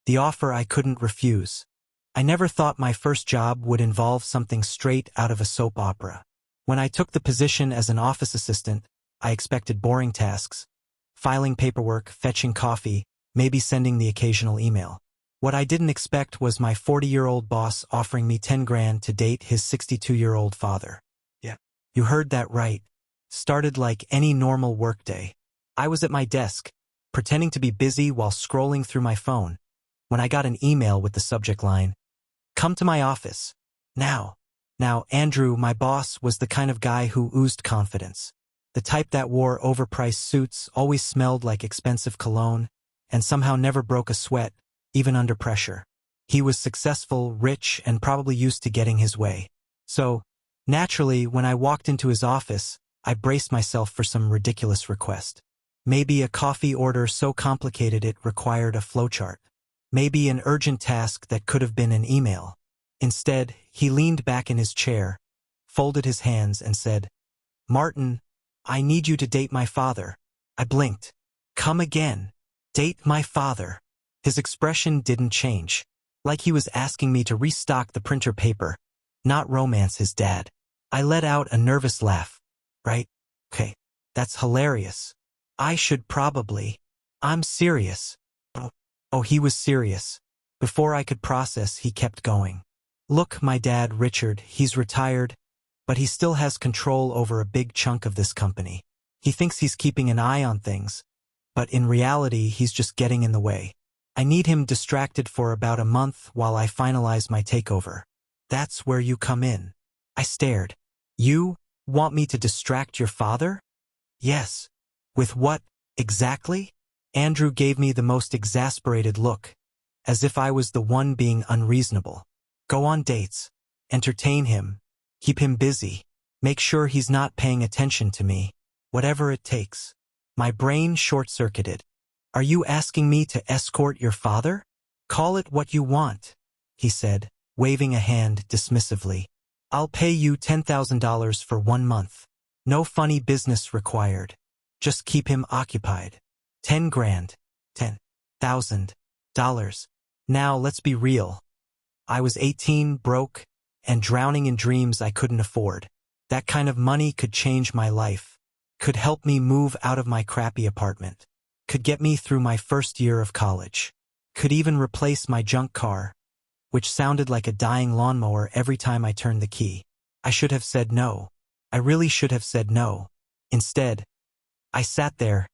The offer I couldn't refuse. I never thought my first job would involve something straight out of a soap opera. When I took the position as an office assistant, I expected boring tasks, filing paperwork, fetching coffee, maybe sending the occasional email. What I didn't expect was my 40-year-old boss offering me 10 grand to date his 62-year-old father. Yeah. You heard that right. Started like any normal workday. I was at my desk, pretending to be busy while scrolling through my phone, when I got an email with the subject line, "Come to my office. Now." Now, Andrew, my boss, was the kind of guy who oozed confidence. The type that wore overpriced suits, always smelled like expensive cologne, and somehow never broke a sweat, even under pressure. He was successful, rich, and probably used to getting his way. So, naturally, when I walked into his office, I braced myself for some ridiculous request. Maybe a coffee order so complicated it required a flowchart. Maybe an urgent task that could have been an email. Instead, he leaned back in his chair, folded his hands, and said, "Martin, I need you to date my father." I blinked. Come again. Date my father. His expression didn't change, like he was asking me to restock the printer paper, not romance his dad. I let out a nervous laugh. Right? Okay, that's hilarious. I should probably. I'm serious. Oh, he was serious. Before I could process, he kept going. "Look, my dad, Richard, he's retired, but he still has control over a big chunk of this company. He thinks he's keeping an eye on things, but in reality, he's just getting in the way. I need him distracted for about a month while I finalize my takeover. That's where you come in." I stared. "You want me to distract your father?" "Yes." "With what, exactly?" Andrew gave me the most exasperated look, as if I was the one being unreasonable. "Go on dates. Entertain him. Keep him busy. Make sure he's not paying attention to me. Whatever it takes." My brain short-circuited. "Are you asking me to escort your father?" "Call it what you want," he said, waving a hand dismissively. "I'll pay you $10,000 for 1 month. No funny business required. Just keep him occupied. 10 grand. $10,000. Now let's be real. I was 18, broke, and drowning in dreams I couldn't afford. That kind of money could change my life, could help me move out of my crappy apartment, could get me through my first year of college, could even replace my junk car, which sounded like a dying lawnmower every time I turned the key. I should have said no. I really should have said no. Instead, I sat there,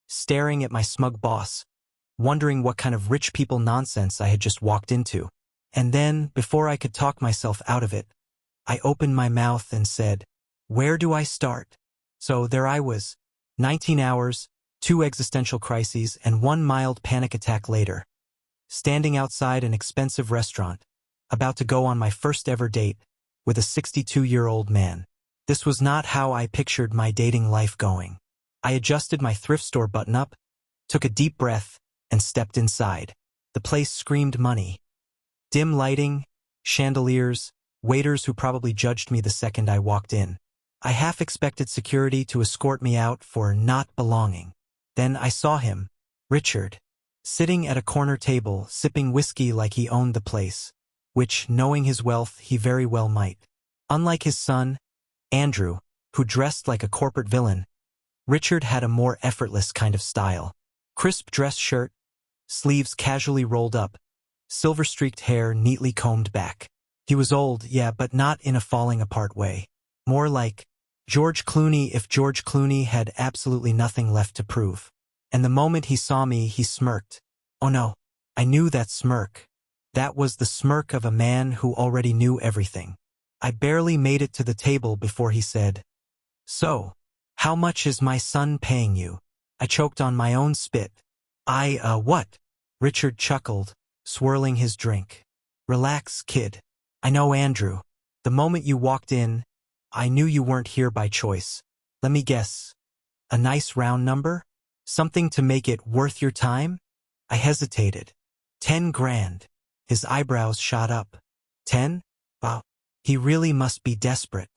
staring at my smug boss, wondering what kind of rich people nonsense I had just walked into. And then, before I could talk myself out of it, I opened my mouth and said, "Where do I start?" So there I was, 19 hours, 2 existential crises, and 1 mild panic attack later, standing outside an expensive restaurant, about to go on my first ever date with a 62-year-old man. This was not how I pictured my dating life going. I adjusted my thrift store button-up, took a deep breath, and stepped inside. The place screamed money. Dim lighting, chandeliers, waiters who probably judged me the second I walked in. I half expected security to escort me out for not belonging. Then I saw him, Richard, sitting at a corner table, sipping whiskey like he owned the place, which, knowing his wealth, he very well might. Unlike his son, Andrew, who dressed like a corporate villain, Richard had a more effortless kind of style. Crisp dress shirt, sleeves casually rolled up, silver-streaked hair neatly combed back. He was old, yeah, but not in a falling-apart way. More like George Clooney if George Clooney had absolutely nothing left to prove. And the moment he saw me, he smirked. Oh no, I knew that smirk. That was the smirk of a man who already knew everything. I barely made it to the table before he said, "So, how much is my son paying you?" I choked on my own spit. What?" Richard chuckled, swirling his drink. "Relax, kid. I know Andrew. The moment you walked in, I knew you weren't here by choice. Let me guess. A nice round number? Something to make it worth your time?" I hesitated. 10 grand. His eyebrows shot up. 10? Wow. He really must be desperate.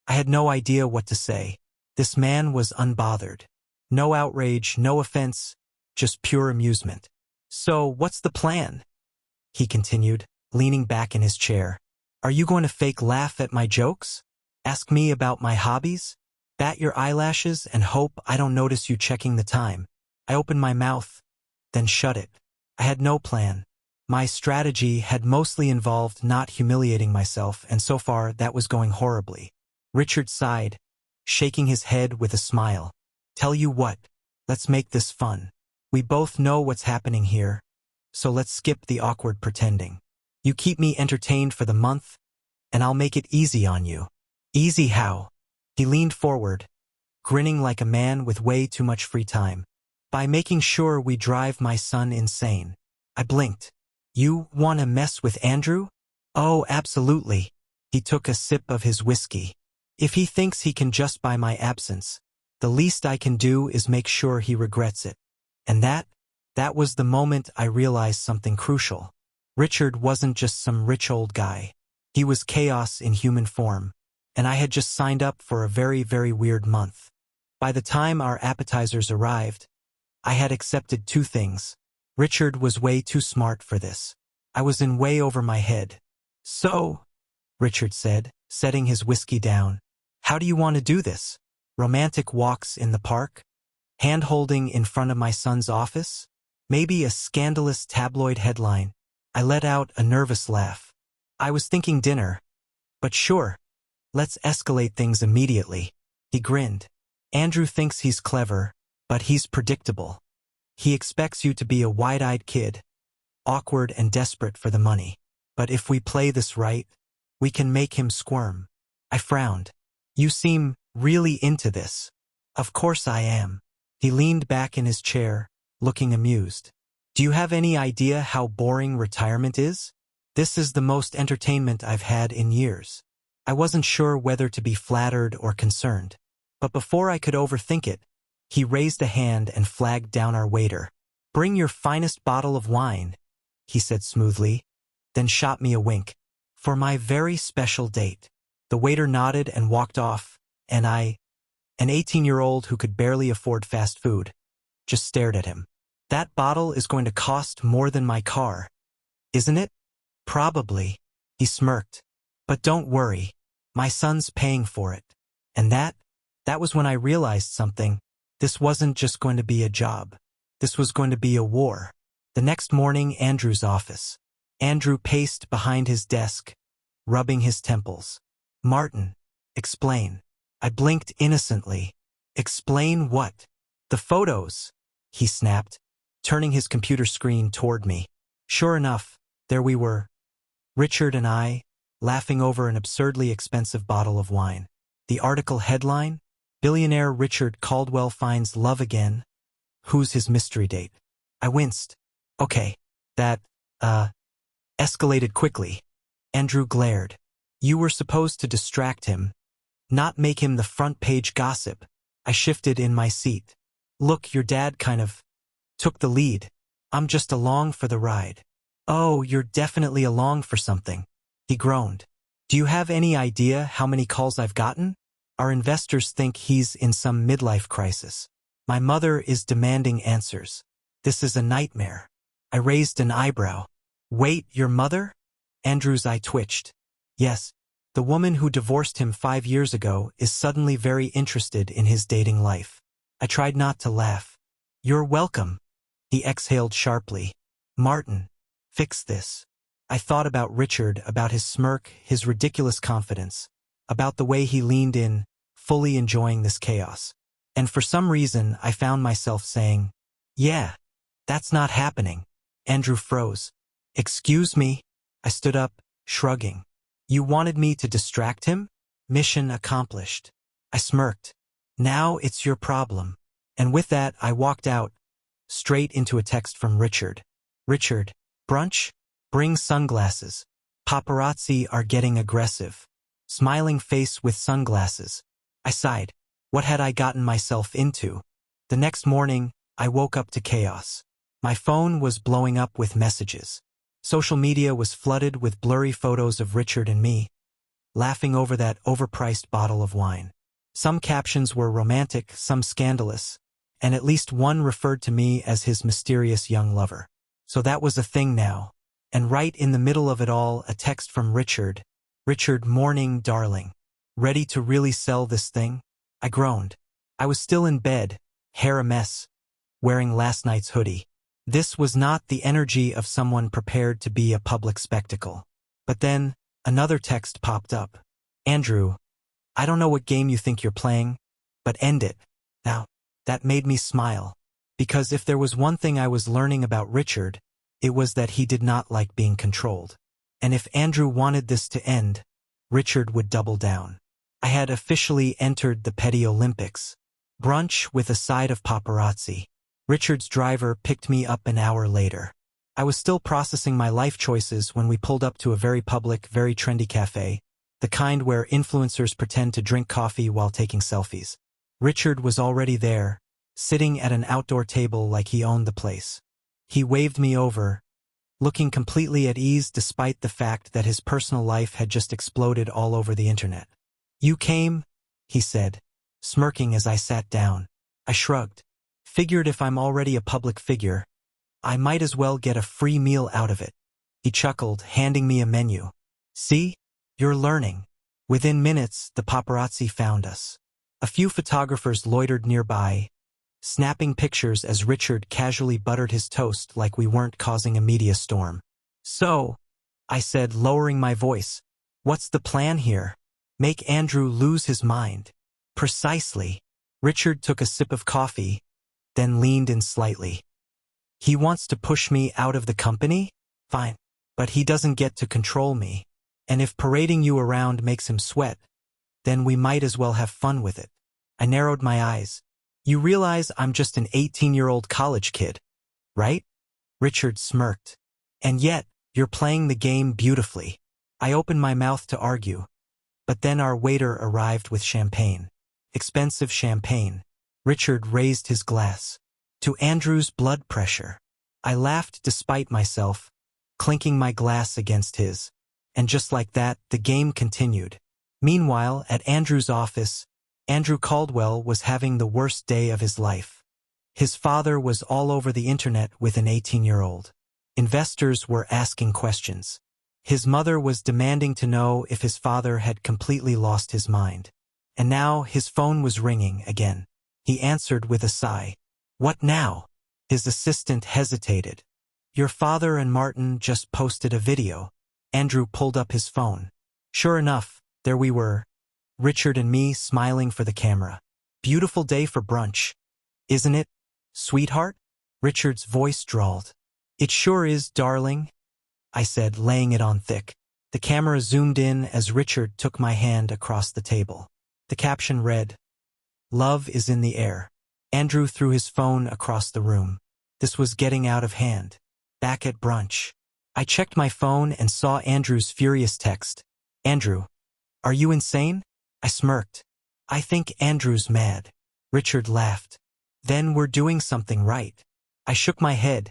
I had no idea what to say. This man was unbothered. No outrage, no offense, just pure amusement. "So, what's the plan?" he continued, leaning back in his chair. Are you going to fake laugh at my jokes? Ask me about my hobbies? Bat your eyelashes and hope I don't notice you checking the time. I opened my mouth, then shut it. I had no plan. My strategy had mostly involved not humiliating myself, and so far that was going horribly. Richard sighed, shaking his head with a smile. Tell you what, let's make this fun. We both know what's happening here, so let's skip the awkward pretending. You keep me entertained for the month, and I'll make it easy on you. Easy how? He leaned forward, grinning like a man with way too much free time. By making sure we drive my son insane. I blinked. You want to mess with Andrew? Oh, absolutely. He took a sip of his whiskey. If he thinks he can just by my absence, the least I can do is make sure he regrets it. And that was the moment I realized something crucial. Richard wasn't just some rich old guy. He was chaos in human form, and I had just signed up for a very, very weird month. By the time our appetizers arrived, I had accepted two things. Richard was way too smart for this. I was in way over my head. So, Richard said, setting his whiskey down, how do you want to do this? Romantic walks in the park? Hand-holding in front of my son's office? Maybe a scandalous tabloid headline? I let out a nervous laugh. I was thinking dinner. But sure, let's escalate things immediately. He grinned. Andrew thinks he's clever, but he's predictable. He expects you to be a wide-eyed kid, awkward and desperate for the money. But if we play this right, we can make him squirm. I frowned. You seem really into this. Of course I am. He leaned back in his chair, looking amused. Do you have any idea how boring retirement is? This is the most entertainment I've had in years. I wasn't sure whether to be flattered or concerned. But before I could overthink it, he raised a hand and flagged down our waiter. Bring your finest bottle of wine, he said smoothly, then shot me a wink. For my very special date. The waiter nodded and walked off, and I, an 18-year-old who could barely afford fast food, just stared at him. That bottle is going to cost more than my car, isn't it? Probably, he smirked. But don't worry, my son's paying for it. And that was when I realized something. This wasn't just going to be a job. This was going to be a war. The next morning, Andrew's office. Andrew paced behind his desk, rubbing his temples. Martin, explain. I blinked innocently. Explain what? The photos, he snapped, turning his computer screen toward me. Sure enough, there we were. Richard and I, laughing over an absurdly expensive bottle of wine. The article headline? Billionaire Richard Caldwell finds love again. Who's his mystery date? I winced. Okay, that, escalated quickly. Andrew glared. You were supposed to distract him, not make him the front-page gossip. I shifted in my seat. Look, your dad kind of took the lead. I'm just along for the ride. Oh, you're definitely along for something. He groaned. Do you have any idea how many calls I've gotten? Our investors think he's in some midlife crisis. My mother is demanding answers. This is a nightmare. I raised an eyebrow. Wait, your mother? Andrew's eye twitched. Yes, the woman who divorced him 5 years ago is suddenly very interested in his dating life. I tried not to laugh. You're welcome. He exhaled sharply. Martin, fix this. I thought about Richard, about his smirk, his ridiculous confidence, about the way he leaned in, fully enjoying this chaos. And for some reason, I found myself saying, yeah, that's not happening. Andrew froze. Excuse me? I stood up, shrugging. You wanted me to distract him? Mission accomplished. I smirked. Now it's your problem. And with that, I walked out, straight into a text from Richard. Richard, brunch? Bring sunglasses. Paparazzi are getting aggressive. Smiling face with sunglasses. I sighed. What had I gotten myself into? The next morning, I woke up to chaos. My phone was blowing up with messages. Social media was flooded with blurry photos of Richard and me, laughing over that overpriced bottle of wine. Some captions were romantic, some scandalous, and at least one referred to me as his mysterious young lover. So that was a thing now. And right in the middle of it all, a text from Richard. Richard, morning, darling. Ready to really sell this thing? I groaned. I was still in bed, hair a mess, wearing last night's hoodie. This was not the energy of someone prepared to be a public spectacle. But then, another text popped up. Andrew, I don't know what game you think you're playing, but end it. Now, that made me smile. Because if there was one thing I was learning about Richard, it was that he did not like being controlled. And if Andrew wanted this to end, Richard would double down. I had officially entered the Petty Olympics. Brunch with a side of paparazzi. Richard's driver picked me up an hour later. I was still processing my life choices when we pulled up to a very public, very trendy cafe, the kind where influencers pretend to drink coffee while taking selfies. Richard was already there, sitting at an outdoor table like he owned the place. He waved me over, looking completely at ease despite the fact that his personal life had just exploded all over the internet. You came, he said, smirking as I sat down. I shrugged. Figured if I'm already a public figure, I might as well get a free meal out of it. He chuckled, handing me a menu. See? You're learning. Within minutes, the paparazzi found us. A few photographers loitered nearby, snapping pictures as Richard casually buttered his toast like we weren't causing a media storm. So, I said, lowering my voice, what's the plan here? Make Andrew lose his mind. Precisely. Richard took a sip of coffee, then leaned in slightly. He wants to push me out of the company? Fine. But he doesn't get to control me. And if parading you around makes him sweat, then we might as well have fun with it. I narrowed my eyes. You realize I'm just an 18-year-old college kid, right? Richard smirked. And yet, you're playing the game beautifully. I opened my mouth to argue. But then our waiter arrived with champagne. Expensive champagne. Richard raised his glass. To Andrew's blood pressure. I laughed despite myself, clinking my glass against his. And just like that, the game continued. Meanwhile, at Andrew's office, Andrew Caldwell was having the worst day of his life. His father was all over the internet with an 18-year-old. Investors were asking questions. His mother was demanding to know if his father had completely lost his mind. And now his phone was ringing again. He answered with a sigh. What now? His assistant hesitated. Your father and Martin just posted a video. Andrew pulled up his phone. Sure enough, there we were. Richard and me smiling for the camera. Beautiful day for brunch. Isn't it, sweetheart? Richard's voice drawled. It sure is, darling, I said, laying it on thick. The camera zoomed in as Richard took my hand across the table. The caption read, Love is in the air. Andrew threw his phone across the room. This was getting out of hand. Back at brunch. I checked my phone and saw Andrew's furious text. Andrew, are you insane? I smirked. I think Andrew's mad. Richard laughed. Then we're doing something right. I shook my head,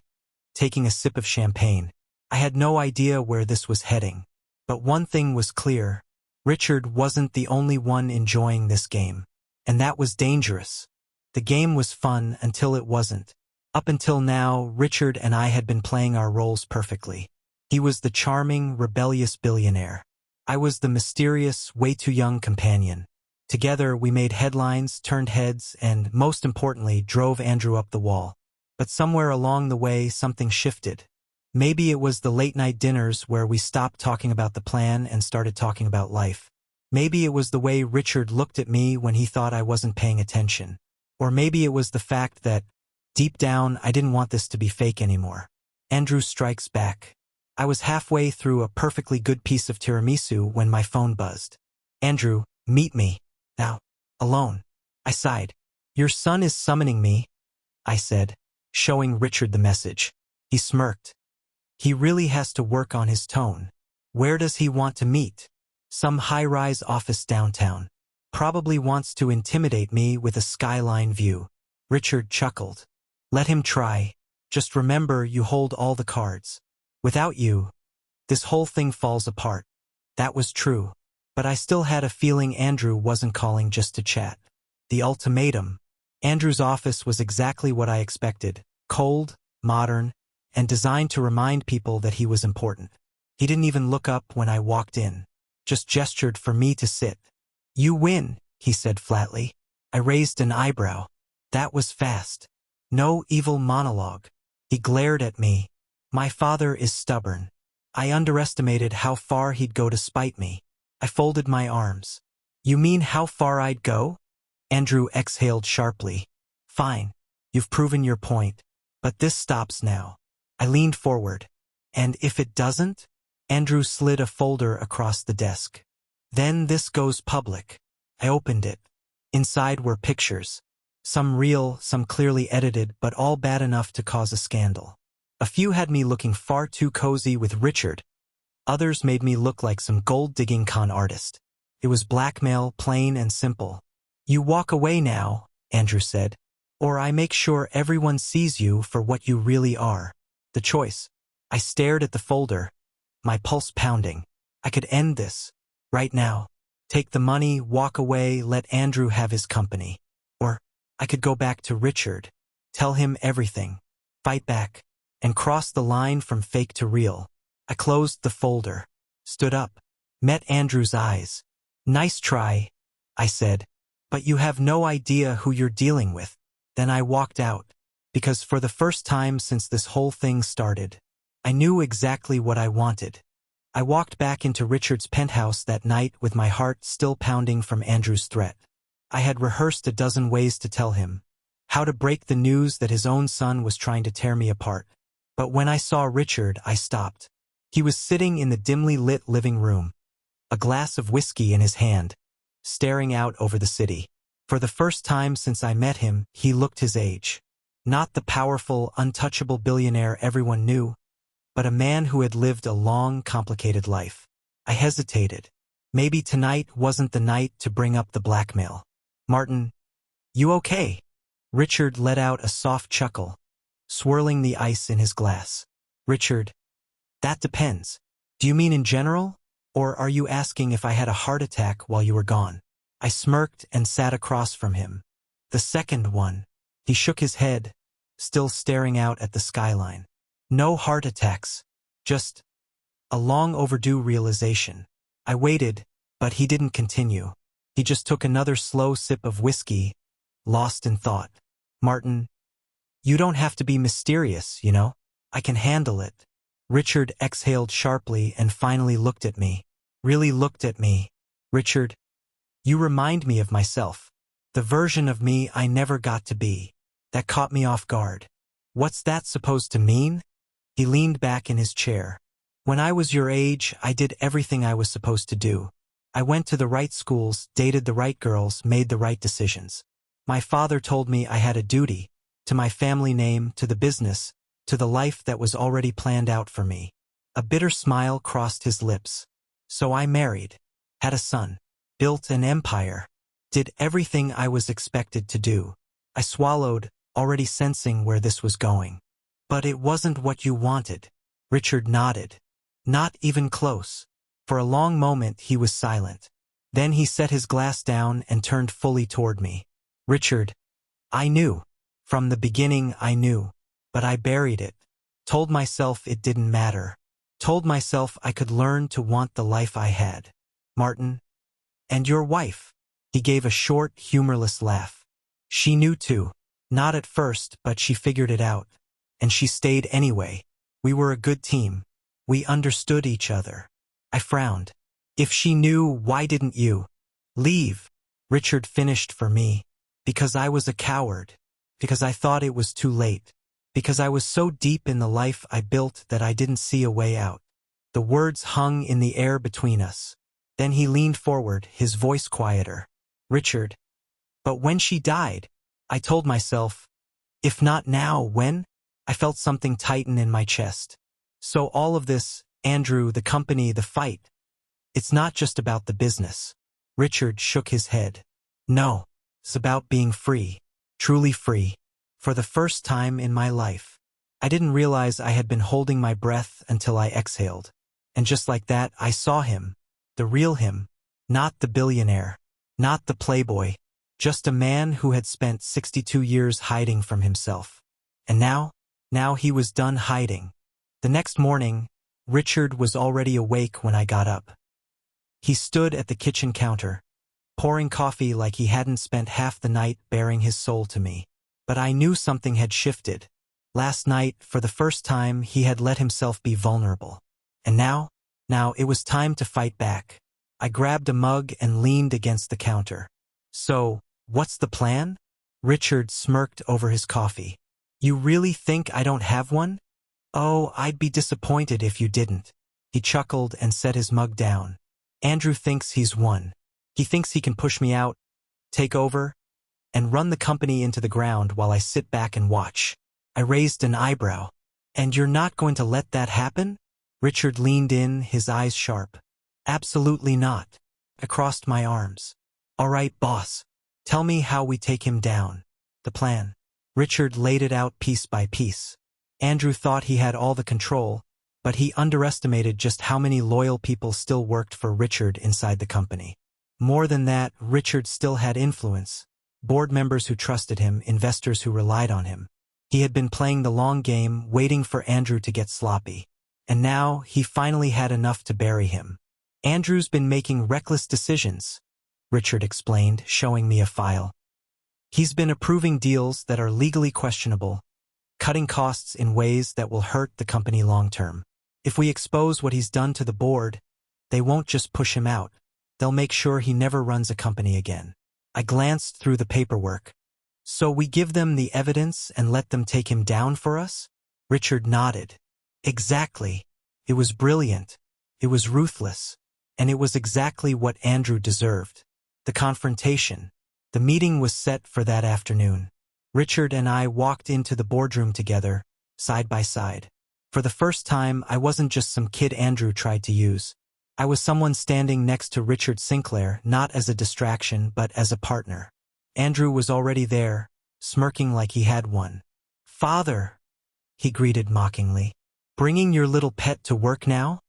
taking a sip of champagne. I had no idea where this was heading. But one thing was clear. Richard wasn't the only one enjoying this game. And that was dangerous. The game was fun until it wasn't. Up until now, Richard and I had been playing our roles perfectly. He was the charming, rebellious billionaire. I was the mysterious, way too young companion. Together, we made headlines, turned heads, and, most importantly, drove Andrew up the wall. But somewhere along the way, something shifted. Maybe it was the late-night dinners where we stopped talking about the plan and started talking about life. Maybe it was the way Richard looked at me when he thought I wasn't paying attention. Or maybe it was the fact that, deep down, I didn't want this to be fake anymore. Andrew strikes back. I was halfway through a perfectly good piece of tiramisu when my phone buzzed. Andrew, meet me. Now, alone. I sighed. Your son is summoning me, I said, showing Richard the message. He smirked. He really has to work on his tone. Where does he want to meet? Some high-rise office downtown. Probably wants to intimidate me with a skyline view. Richard chuckled. Let him try. Just remember you hold all the cards. Without you, this whole thing falls apart. That was true. But I still had a feeling Andrew wasn't calling just to chat. The ultimatum. Andrew's office was exactly what I expected. Cold, modern, and designed to remind people that he was important. He didn't even look up when I walked in, just gestured for me to sit. "You win," he said flatly. I raised an eyebrow. That was fast. No evil monologue. He glared at me. "My father is stubborn." I underestimated how far he'd go to spite me. I folded my arms. "You mean how far I'd go?" Andrew exhaled sharply. "Fine. You've proven your point. But this stops now." I leaned forward. "And if it doesn't?" Andrew slid a folder across the desk. "Then this goes public." I opened it. Inside were pictures. Some real, some clearly edited, but all bad enough to cause a scandal. A few had me looking far too cozy with Richard. Others made me look like some gold-digging con artist. It was blackmail, plain and simple. "You walk away now," Andrew said, "or I make sure everyone sees you for what you really are." The choice. I stared at the folder, my pulse pounding. I could end this. Right now. Take the money, walk away, let Andrew have his company. Or I could go back to Richard, tell him everything, fight back, and cross the line from fake to real. I closed the folder, stood up, met Andrew's eyes. "Nice try," I said, "but you have no idea who you're dealing with." Then I walked out, because for the first time since this whole thing started, I knew exactly what I wanted. I walked back into Richard's penthouse that night with my heart still pounding from Andrew's threat. I had rehearsed a dozen ways to tell him, how to break the news that his own son was trying to tear me apart. But when I saw Richard, I stopped. He was sitting in the dimly lit living room, a glass of whiskey in his hand, staring out over the city. For the first time since I met him, he looked his age. Not the powerful, untouchable billionaire everyone knew, but a man who had lived a long, complicated life. I hesitated. Maybe tonight wasn't the night to bring up the blackmail. "Martin, you okay?" Richard let out a soft chuckle, swirling the ice in his glass. "Richard, that depends. Do you mean in general? Or are you asking if I had a heart attack while you were gone?" I smirked and sat across from him. "The second one." He shook his head, still staring out at the skyline. "No heart attacks. Just a long overdue realization." I waited, but he didn't continue. He just took another slow sip of whiskey, lost in thought. "Martin, you don't have to be mysterious, you know? I can handle it." Richard exhaled sharply and finally looked at me. Really looked at me. "Richard, you remind me of myself. The version of me I never got to be. That caught me off guard." "What's that supposed to mean?" He leaned back in his chair. "When I was your age, I did everything I was supposed to do. I went to the right schools, dated the right girls, made the right decisions. My father told me I had a duty, to my family name, to the business, to the life that was already planned out for me." A bitter smile crossed his lips. "So I married, had a son, built an empire, did everything I was expected to do." I swallowed, already sensing where this was going. "But it wasn't what you wanted." Richard nodded. "Not even close." For a long moment he was silent. Then he set his glass down and turned fully toward me. "Richard, I knew. From the beginning I knew. But I buried it. Told myself it didn't matter. Told myself I could learn to want the life I had. Martin, and your wife." He gave a short, humorless laugh. "She knew too. Not at first, but she figured it out. And she stayed anyway. We were a good team. We understood each other." I frowned. "If she knew, why didn't you leave?" Richard finished for me. "Because I was a coward. Because I thought it was too late. Because I was so deep in the life I built that I didn't see a way out." The words hung in the air between us. Then he leaned forward, his voice quieter. "Richard, but when she died," I told myself, "if not now, when?" I felt something tighten in my chest. "So all of this, Andrew, the company, the fight, it's not just about the business." Richard shook his head. "No, it's about being free, truly free, for the first time in my life." I didn't realize I had been holding my breath until I exhaled. And just like that, I saw him, the real him, not the billionaire, not the playboy, just a man who had spent 62 years hiding from himself. And now, Now he was done hiding. The next morning, Richard was already awake when I got up. He stood at the kitchen counter, pouring coffee like he hadn't spent half the night baring his soul to me. But I knew something had shifted. Last night, for the first time, he had let himself be vulnerable. And now it was time to fight back. I grabbed a mug and leaned against the counter. So, what's the plan? Richard smirked over his coffee. You really think I don't have one? Oh, I'd be disappointed if you didn't. He chuckled and set his mug down. Andrew thinks he's won. He thinks he can push me out, take over, and run the company into the ground while I sit back and watch. I raised an eyebrow. And you're not going to let that happen? Richard leaned in, his eyes sharp. Absolutely not. I crossed my arms. All right, boss. Tell me how we take him down. The plan. Richard laid it out piece by piece. Andrew thought he had all the control, but he underestimated just how many loyal people still worked for Richard inside the company. More than that, Richard still had influence. Board members who trusted him, investors who relied on him. He had been playing the long game, waiting for Andrew to get sloppy. And now, he finally had enough to bury him. Andrew's been making reckless decisions, Richard explained, showing me a file. He's been approving deals that are legally questionable, cutting costs in ways that will hurt the company long-term. If we expose what he's done to the board, they won't just push him out. They'll make sure he never runs a company again. I glanced through the paperwork. So we give them the evidence and let them take him down for us? Richard nodded. Exactly. It was brilliant. It was ruthless. And it was exactly what Andrew deserved. The confrontation. The meeting was set for that afternoon. Richard and I walked into the boardroom together, side by side. For the first time, I wasn't just some kid Andrew tried to use. I was someone standing next to Richard Sinclair, not as a distraction, but as a partner. Andrew was already there, smirking like he had won. Father, he greeted mockingly. Bringing your little pet to work now?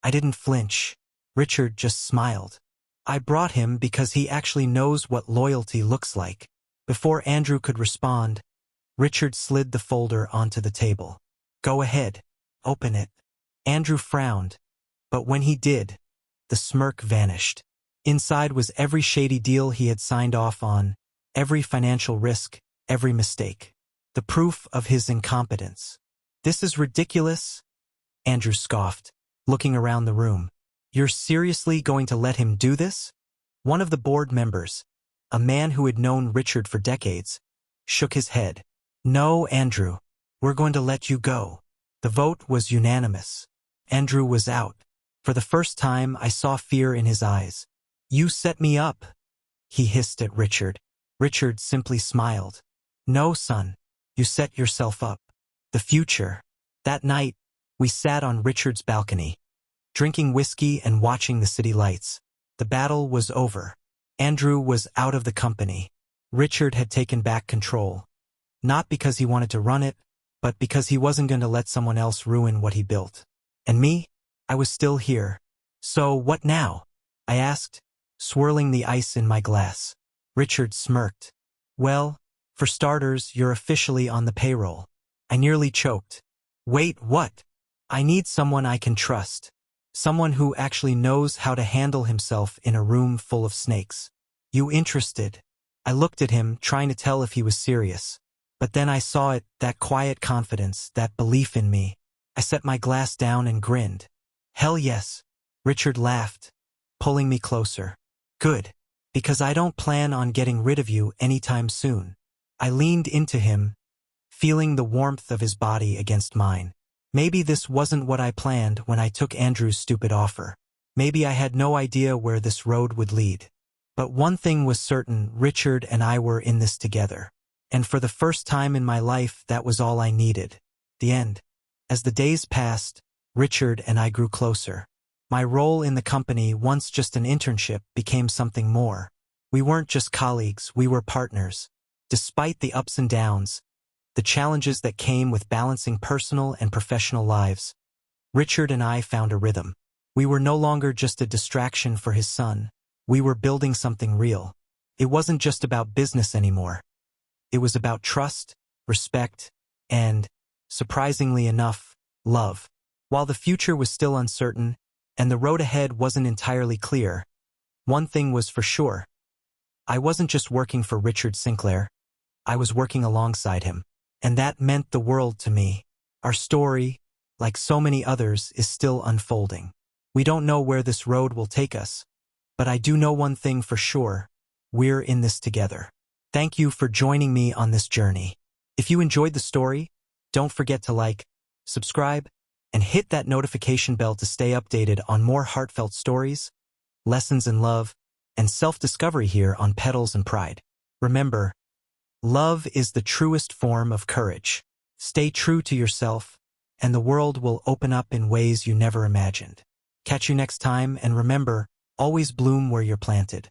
I didn't flinch. Richard just smiled. I brought him because he actually knows what loyalty looks like. Before Andrew could respond, Richard slid the folder onto the table. Go ahead. Open it. Andrew frowned, but when he did, the smirk vanished. Inside was every shady deal he had signed off on, every financial risk, every mistake. The proof of his incompetence. This is ridiculous, Andrew scoffed, looking around the room. You're seriously going to let him do this? One of the board members, a man who had known Richard for decades, shook his head. No, Andrew, we're going to let you go. The vote was unanimous. Andrew was out. For the first time, I saw fear in his eyes. You set me up, he hissed at Richard. Richard simply smiled. No, son, you set yourself up. The future. That night, we sat on Richard's balcony, drinking whiskey and watching the city lights. The battle was over. Andrew was out of the company. Richard had taken back control. Not because he wanted to run it, but because he wasn't going to let someone else ruin what he built. And me? I was still here. So what now? I asked, swirling the ice in my glass. Richard smirked. Well, for starters, you're officially on the payroll. I nearly choked. Wait, what? I need someone I can trust. Someone who actually knows how to handle himself in a room full of snakes. You interested? I looked at him, trying to tell if he was serious. But then I saw it, that quiet confidence, that belief in me. I set my glass down and grinned. Hell yes. Richard laughed, pulling me closer. Good. Because I don't plan on getting rid of you anytime soon. I leaned into him, feeling the warmth of his body against mine. Maybe this wasn't what I planned when I took Andrew's stupid offer. Maybe I had no idea where this road would lead. But one thing was certain, Richard and I were in this together. And for the first time in my life, that was all I needed. The end. As the days passed, Richard and I grew closer. My role in the company, once just an internship, became something more. We weren't just colleagues, we were partners. Despite the ups and downs, the challenges that came with balancing personal and professional lives, Richard and I found a rhythm. We were no longer just a distraction for his son. We were building something real. It wasn't just about business anymore. It was about trust, respect, and Surprisingly enough, love. While the future was still uncertain, and the road ahead wasn't entirely clear, one thing was for sure. I wasn't just working for Richard Sinclair, I was working alongside him. And that meant the world to me. Our story, like so many others, is still unfolding. We don't know where this road will take us, but I do know one thing for sure. We're in this together. Thank you for joining me on this journey. If you enjoyed the story, don't forget to like, subscribe, and hit that notification bell to stay updated on more heartfelt stories, lessons in love, and self-discovery here on Petals and Pride. Remember, love is the truest form of courage. Stay true to yourself, and the world will open up in ways you never imagined. Catch you next time, and remember, always bloom where you're planted.